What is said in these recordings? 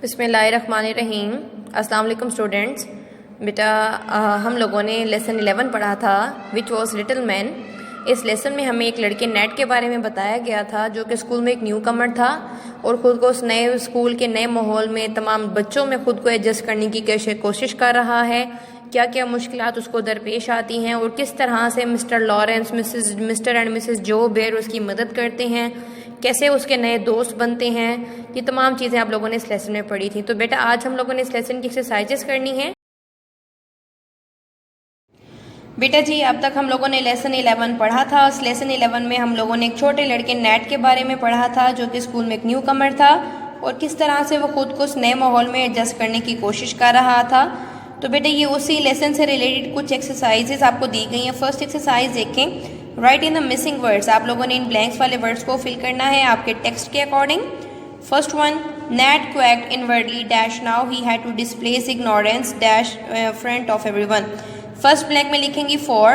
बिस्मिल्लाहिर्रहमानिर्रहीम। अस्सलाम वालेकुम स्टूडेंट्स। बेटा हम लोगों ने लेसन 11 पढ़ा था विच वॉज लिटिल मैन। इस लेसन में हमें एक लड़के नेट के बारे में बताया गया था जो कि स्कूल में एक न्यू कमर था और ख़ुद को उस नए स्कूल के नए माहौल में तमाम बच्चों में ख़ुद को एडजस्ट करने की कोशिश कर रहा है। क्या क्या मुश्किलात उसको दरपेश आती हैं और किस तरह से mister Lawrence mister and Mrs जो बेयर उसकी मदद करते हैं, कैसे उसके नए दोस्त बनते हैं। ये तमाम चीज़ें आप लोगों ने इस लेसन में पढ़ी थी। तो बेटा आज हम लोगों ने इस लेसन की एक्सरसाइजेस करनी है। बेटा जी अब तक हम लोगों ने लेसन 11 पढ़ा था। उस लेसन 11 में हम लोगों ने एक छोटे लड़के नेट के बारे में पढ़ा था जो कि स्कूल में एक न्यू कमर था और किस तरह से वो खुद को उस नए माहौल में एडजस्ट करने की कोशिश कर रहा था। तो बेटा ये उसी लेसन से रिलेटेड कुछ एक्सरसाइजेस आपको दी गई हैं। फर्स्ट एक्सरसाइज देखें, right in the missing words. आप लोगों ने इन ब्लैंक्स वाले वर्ड्स को फिल करना है आपके टेक्स्ट के according. First one, Nat quacked inwardly dash now he had to display his ignorance dash front of everyone। First blank में लिखेंगे for,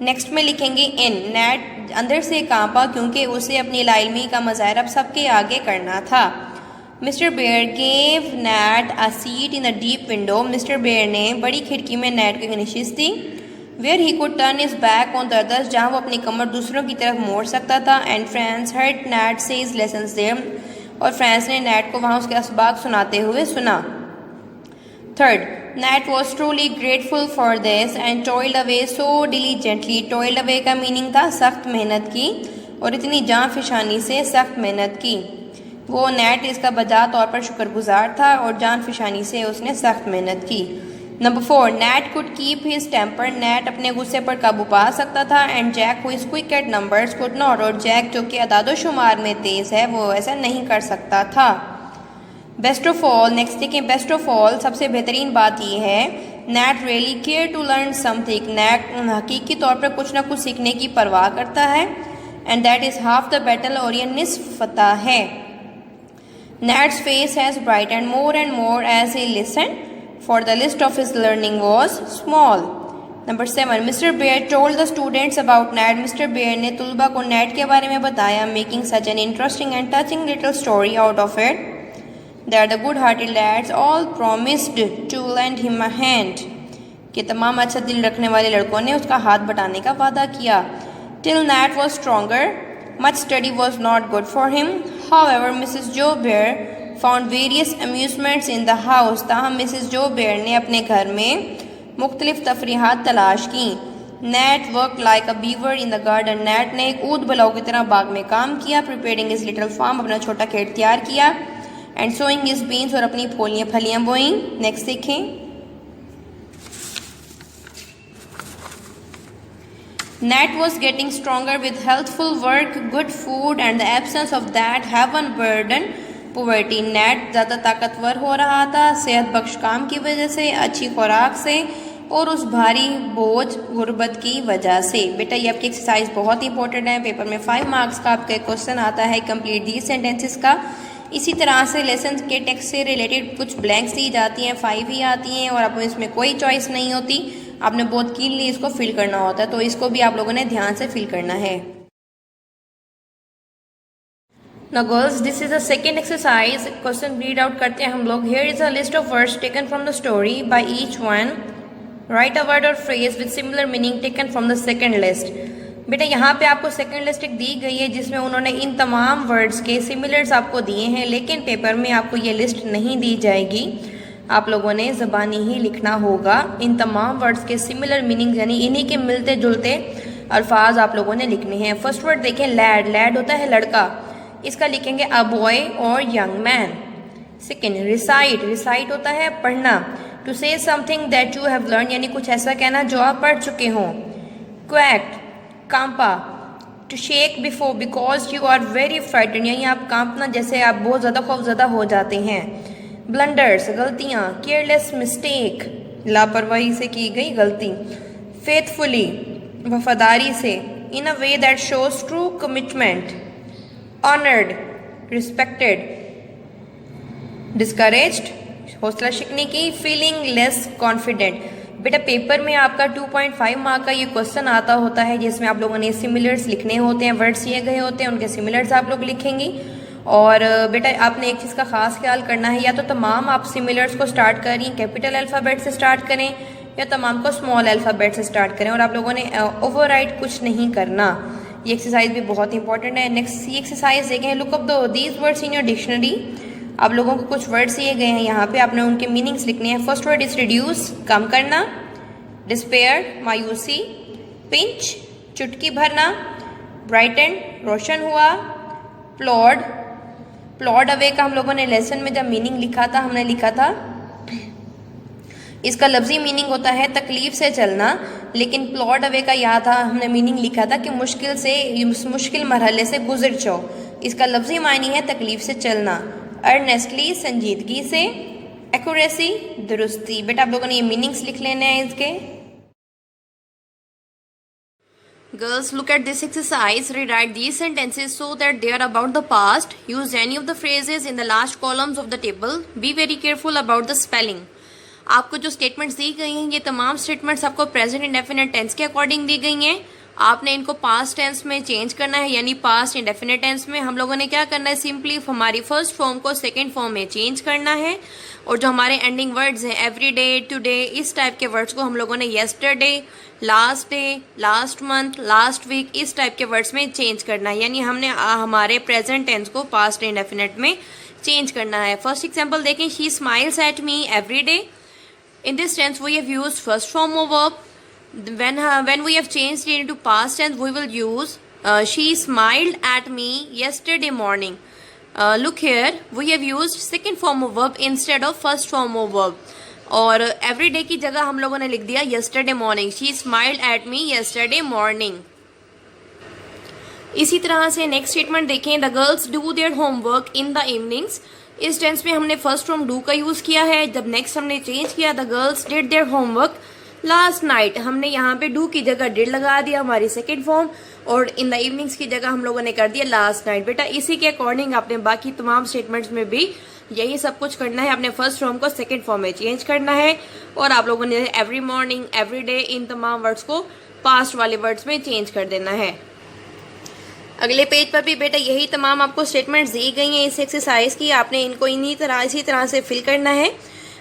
नेक्स्ट में लिखेंगे in। Nat अंदर से कांपा क्योंकि उसे अपनी लाइल्मी का मज़ाहिरा सबके आगे करना था। Mister Bear gave Nat a seat in a deep window। Mister Bear ने बड़ी खिड़की में नेट को एक नशिस्त दी। Where he could turn his back on the others, जहाँ वो अपनी कमर दूसरों की तरफ मोड़ सकता था। And Franz heard Nat say his lessons there। और फ्रांस ने नेट को वहाँ उसके असबाक सुनाते हुए सुना। Third, Nat was truly grateful for this and toiled away so diligently। toiled away का मीनिंग था सख्त मेहनत की और इतनी जान फिशानी से सख्त मेहनत की। वो नेट इसका बजा तौर पर शुक्रगुजार था और जान फिशानी से उसने सख्त मेहनत की। Number 4, Nat could keep his temper। Nat अपने गुस्से पर काबू पा सकता था। And Jack who is quick at numbers could not। और जैक जो कि अदादो शुमार में तेज़ है वो ऐसा नहीं कर सकता था। बेस्ट ऑफ ऑल, नेक्स्ट देखें, बेस्ट ऑफ ऑल सबसे बेहतरीन बात यह है Nat really care to learn something। Nat हकीकी तौर पर कुछ ना कुछ सीखने की परवाह करता है। And that is half the battle. और ये निस्फ फतह है। Nat's face has brightened more and more as he listened, for the list of his learning was small। Number 7, Mr. Bear told the students about Nat। Mr. Bear ने तुलबा को net के बारे में बताया, making such an interesting and touching little story out of it that the good-hearted lads all promised to lend him a hand। कि तमाम अच्छा दिल रखने वाले लड़कों ने उसका हाथ बटाने का वादा किया। Till Nat was stronger, much study was not good for him। However, Mrs. Joe Bear found various amusements in the house। ताहम मिसेस जो बेयर ने अपने घर में मुख्तलिफ तफरीहात तलाश की। Nat worked like a beaver in the garden। Nat ने एक ऊद बलाव की तरह बाग में काम किया। Preparing his little farm, अपना छोटा खेत तैयार किया। And sowing his beans, और अपनी फलियां बोईं। नेक्स्ट देखें, Nat was getting stronger with healthful work, good food and the absence of that heaven burden poverty. Net ज़्यादा ताकतवर हो रहा था सेहत बख्श काम की वजह से, अच्छी खुराक से और उस भारी बोझ गुर्बत की वजह से। बेटा ये आपकी एक्सरसाइज बहुत ही इंपॉर्टेंट है। पेपर में 5 मार्क्स का आपका क्वेश्चन आता है कंप्लीट दीज सेंटेंसेस का। इसी तरह से लेसन के टेक्स्ट से रिलेटेड कुछ ब्लैंक्स दी जाती हैं, 5 ही आती हैं और आपको इसमें कोई चॉइस नहीं होती। आपने बहुत कीनली इसको फिल करना होता है, तो इसको भी आप लोगों ने ध्यान से फिल करना है। Now girls, this is the second exercise। Question read out करते हैं हम लोग। Here is a list of words taken from the story by each one। Write a word or phrase with similar meaning taken from the second list। बेटा यहाँ पे आपको second list एक दी गई है जिसमें उन्होंने इन तमाम वर्ड्स के सिमिलर्स आपको दिए हैं, लेकिन पेपर में आपको ये लिस्ट नहीं दी जाएगी। आप लोगों ने ज़बानी ही लिखना होगा इन तमाम वर्ड्स के सिमिलर मीनिंग, यानी इन्हीं के मिलते जुलते अल्फाज आप लोगों ने लिखने हैं। फर्स्ट वर्ड देखें, लैड। लैड होता है लड़का, इसका लिखेंगे अ बॉय और young man. Second, recite. Recite होता है पढ़ना। To say something that you have learn, यानी कुछ ऐसा कहना जो आप पढ़ चुके हों। क्वैक्ट, कांपा। To shake before because you are very frighten, यानी आप कांपना जैसे आप बहुत ज़्यादा खौफजदा हो जाते हैं। ब्लंडर्स, गलतियाँ। केयरलेस, मिस्टेक, लापरवाही से की गई गलती। फेथफुली, वफादारी से। In a way that shows true commitment. Honoured, respected. Discouraged, हौसला शिकने की। Feeling less confident. बेटा पेपर में आपका 2.5 मार्क का ये क्वेश्चन आता होता है जिसमें आप लोगों ने सिमिलर्स लिखने होते हैं, वर्ड्स दिए गए होते हैं, उनके सिमिलर्स आप लोग लिखेंगी और बेटा आपने एक चीज़ का ख़ास ख्याल करना है, या तो तमाम आप सिमिलर्स को स्टार्ट करें कैपिटल अल्फ़ाबेट से स्टार्ट करें या तमाम को स्मॉल अल्फ़ाबेट से स्टार्ट करें, और आप लोगों ने ओवरराइड कुछ नहीं करना। ये एक्सरसाइज भी बहुत इंपॉर्टेंट है। नेक्स्ट ये एक्सरसाइज देखें, look up these words in your dictionary. आप लोगों को कुछ वर्ड्स दिए गए हैं यहाँ पे, आपने उनके मीनिंग्स लिखने हैं। फर्स्ट वर्ड इज रिड्यूस, कम करना, डिस्पेयर, मायूसी, पिंच, चुटकी भरना, ब्राइटन, रोशन हुआ, प्लॉड, प्लॉड अवे का हम लोगों ने लेसन में जब मीनिंग लिखा था हमने लिखा था इसका लफ्जी मीनिंग होता है तकलीफ से चलना, लेकिन प्लॉड अवे का याद था हमने मीनिंग लिखा था कि मुश्किल मरहले से गुजर जाओ। इसका लफ्जी मायनी है तकलीफ से चलना। अर्नेस्टली, संजीदगी से, एक्यूरेसी, दुरुस्ती। बेटा आप लोगों ने ये मीनिंग्स लिख लेने हैं इसके। Girls, look at this exercise. Rewrite these sentences so that they are about the past. Use any of the phrases in the last columns of the table. Be very careful about the spelling. आपको जो statements दी गई हैं ये तमाम statements आपको present indefinite tense के according दी गई हैं। आपने इनको पास्ट टेंस में चेंज करना है, यानी पास्ट इंडेफिनिट टेंस में हम लोगों ने क्या करना है, सिंपली हमारी फर्स्ट फॉर्म को सेकंड फॉर्म में चेंज करना है। और जो हमारे एंडिंग वर्ड्स हैं एवरी डे, टुडे, इस टाइप के वर्ड्स को हम लोगों ने yesterday, last day, last month, last week, इस टाइप के वर्ड्स में चेंज करना है, यानी हमने हमारे प्रेजेंट टेंस को पास्ट इंडेफिनिट में चेंज करना है। फर्स्ट एग्जाम्पल देखें, she smiles at me every day. In this tense, we have used first form of verb. When we have changed it into past tense, we will use she smiled at me yesterday morning. Look here, we have used second form of verb instead of first form of verb. और every day की जगह हम लोगों ने लिख दिया yesterday morning. She smiled at me yesterday morning. इसी तरह से नेक्स्ट स्टेटमेंट देखें, the girls do their homework in the evenings. इस टेंस में हमने फर्स्ट फ्रॉम डू का यूज़ किया है। जब नेक्स्ट हमने चेंज किया, the girls did their homework last night, हमने यहाँ पे डू की जगह डिड लगा दिया हमारी सेकेंड फॉर्म, और इन द इवनिंग्स की जगह हम लोगों ने कर दिया लास्ट नाइट। बेटा इसी के अकॉर्डिंग आपने बाकी तमाम स्टेटमेंट्स में भी यही सब कुछ करना है। आपने फर्स्ट फॉर्म को सेकेंड फॉर्म में चेंज करना है, और आप लोगों ने एवरी मॉर्निंग, एवरी डे, इन तमाम वर्ड्स को पास्ट वाले वर्ड्स में चेंज कर देना है। अगले पेज पर भी बेटा यही तमाम आपको स्टेटमेंट्स दी गई हैं इस एक्सरसाइज की, आपने इनको इसी तरह से फिल करना है।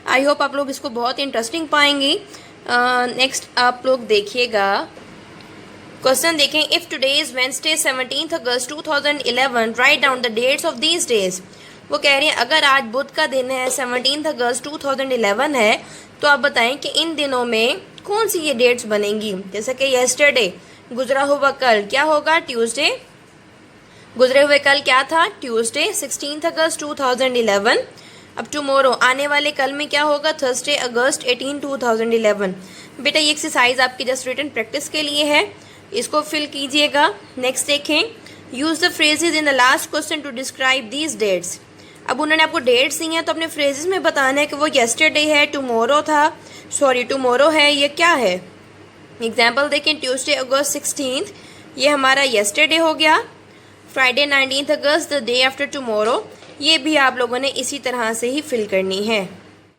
आई होप आप लोग इसको बहुत इंटरेस्टिंग पाएंगे। नेक्स्ट आप लोग देखिएगा, क्वेश्चन देखें, if today is Wednesday 17 August 2011 right down the dates of these days. वो कह रहे हैं अगर आज बुध का दिन है 17 अगस्त 2011 है, तो आप बताएं कि इन दिनों में कौन सी ये डेट्स बनेंगी। जैसे कि येस्टरडे, गुजरा हुआ कल, क्या होगा, ट्यूसडे। गुजरे हुए कल क्या था, ट्यूसडे 16 अगस्त 2011। अब टुमारो, आने वाले कल में क्या होगा, थर्सडे अगस्त 18 2011। बेटा ये एक्सरसाइज आपकी जस्ट रिटन प्रैक्टिस के लिए है, इसको फिल कीजिएगा। नेक्स्ट देखें, use the phrases in the last question to describe these dates. अब उन्होंने आपको डेट्स दी हैं तो अपने फ्रेजेस में बताना है कि वो येस्टरडे है, टुमारो है, ये क्या है। एग्जाम्पल देखें, ट्यूसडे अगस्त 16, ये हमारा येस्टरडे हो गया। Friday 19 August, the day after tomorrow, ये भी आप लोगों ने इसी तरह से ही फिल करनी है।